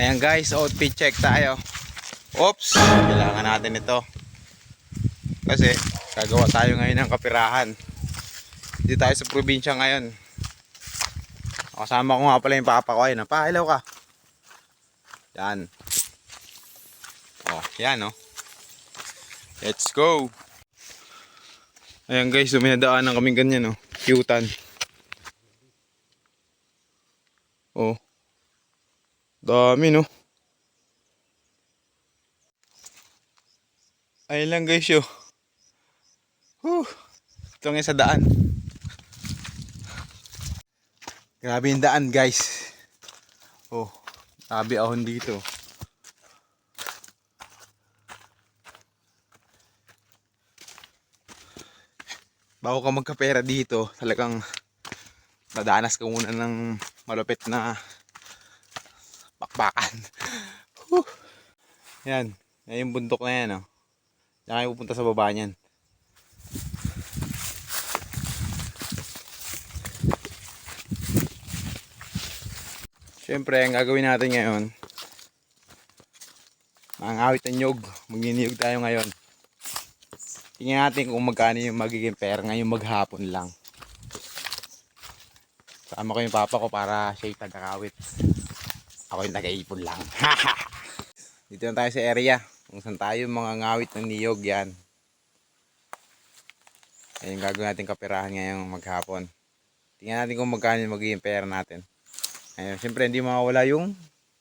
Ayan guys, outfit check tayo. Oops, kailangan natin ito. Kasi gagawa tayo ngayon ng kapirahan. Dito tayo sa probinsya ngayon. Kasama ko nga pala yung papa ko. Ayun, pa, hello ka. Yan. Oh, yan oh. Let's go. Ayan guys, suminadaan ng kaming ganyan oh. Cutan. Oh. Dami no. Ayun lang guys yo. Ito nga sa daan. Grabe yung daan guys. Oh, grabe ahon dito. Bago ka magkapera dito, talagang dadanas ka muna ng malupit na bakbakan. Yan, yan yung bundok na yan oh. Diyan kayo pupunta sa baba niyan. Siyempre, ang gagawin natin ngayon, mangawit ng nyug. Magniniyog tayo ngayon. Tingnan natin kung magkano yung magiging pera ngayong maghapon lang. Sama ko yung papa ko para siya yung tagakawit. Ako yung nag-iipon lang. Dito na tayo sa area kung saan tayo mga ngawit ng niyog yan. Ayun yung gagawin natin kapirahan ngayong maghapon. Tingnan natin kung magkano yung magiging pera natin. Ayun, siyempre hindi mawawala yung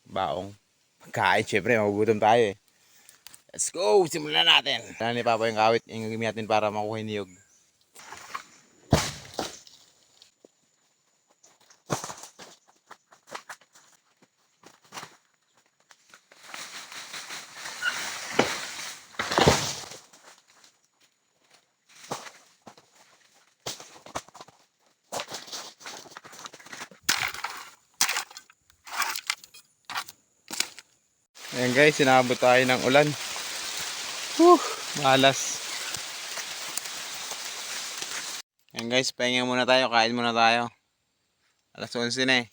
baong pagkain. Siyempre magugutom tayo eh. Let's go! Simulan natin! Kailangan ni papa yung kawit yung gagawin natin para makuha yung niyog. Ayan guys, sinabot tayo ng ulan. Malas. Ayan guys, pahinga muna tayo, kain muna tayo. Alas 11 na eh.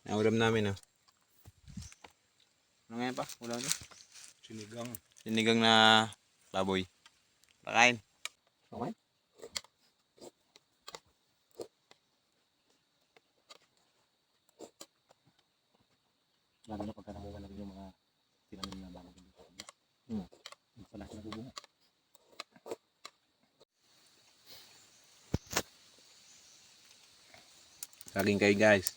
Naulam namin oh. Ano ngayon pa? Ulam na? Sinigang. Sinigang na baboy. Pakain. Okay. Lalo na pagka nakuha na yung mga tinanim na bago dito. Pala sila bubunga. Saging kayo guys.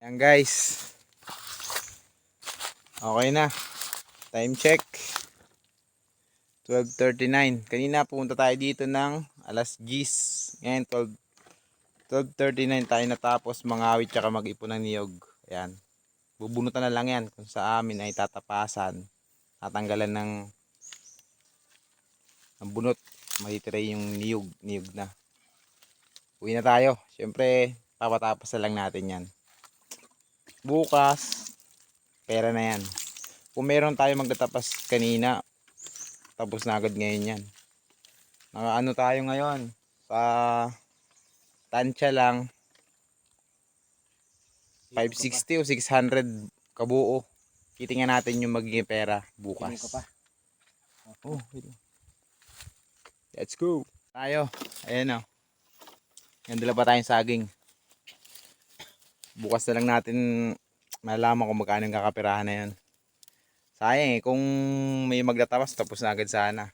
Ayan guys. Okay na. Time check. 12:39. Kanina pumunta tayo dito ng alas 10. Ngayon 12:39 tayo natapos mangawit tsaka mag-ipon ng niyog. Ayan. Bubunutan na lang yan. Kung sa amin ay tatapasan. Tatanggalan ng bunot. Matitira yung niyog na. Uwi na tayo. Siyempre papatapos na lang natin yan. Bukas pera na yan. Kung meron tayo magtatapas kanina, tapos na agad ngayon yan. Nakaano tayo ngayon sa tansya lang 560 o 600 kabuo. Titingnan natin yung magiging pera bukas. Oh, let's go. Tayo. Ayan o. Yan, dala pa tayong saging. Bukas na lang natin malalaman kung magkano yung kakapirahan na yun. Sayang eh, kung may magtatapas tapos na agad sana.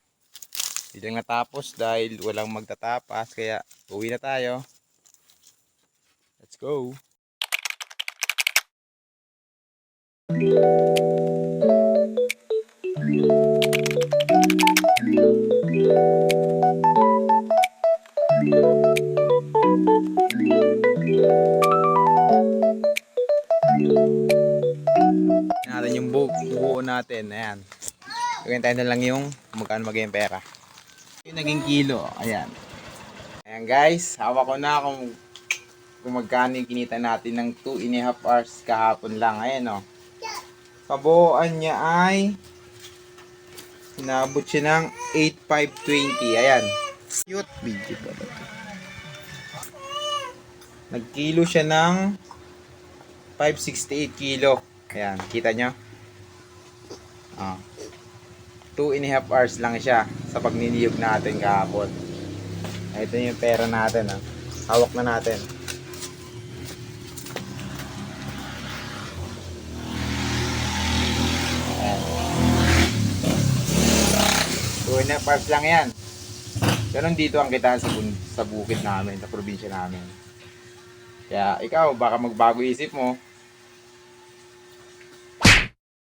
Hindi lang natapos dahil walang magtatapas, kaya uwi na tayo. Let's go. Natin yung buo natin, ayan. Pagkantay na lang yung magkano maging pera. Yung naging kilo, ayan. Ayan guys, hawak ko na kung magkano yung kinita natin ng 2.5 hours kahapon lang. Ayan o. Kabuuan niya ay inabot siya ng 8,520. Ayan. Cute video pa ito. Nagkilo siya ng 568 kilo. Ayan, kita nyo? 2.5 hours lang siya sa pagniniyog natin kahapon. Ito yung pera natin. Hawak na natin. Ayan. 2.5 hours lang yan. Ganon dito ang kitaan sa bukid namin, sa probinsya namin. Kaya ikaw, baka magbago isip mo.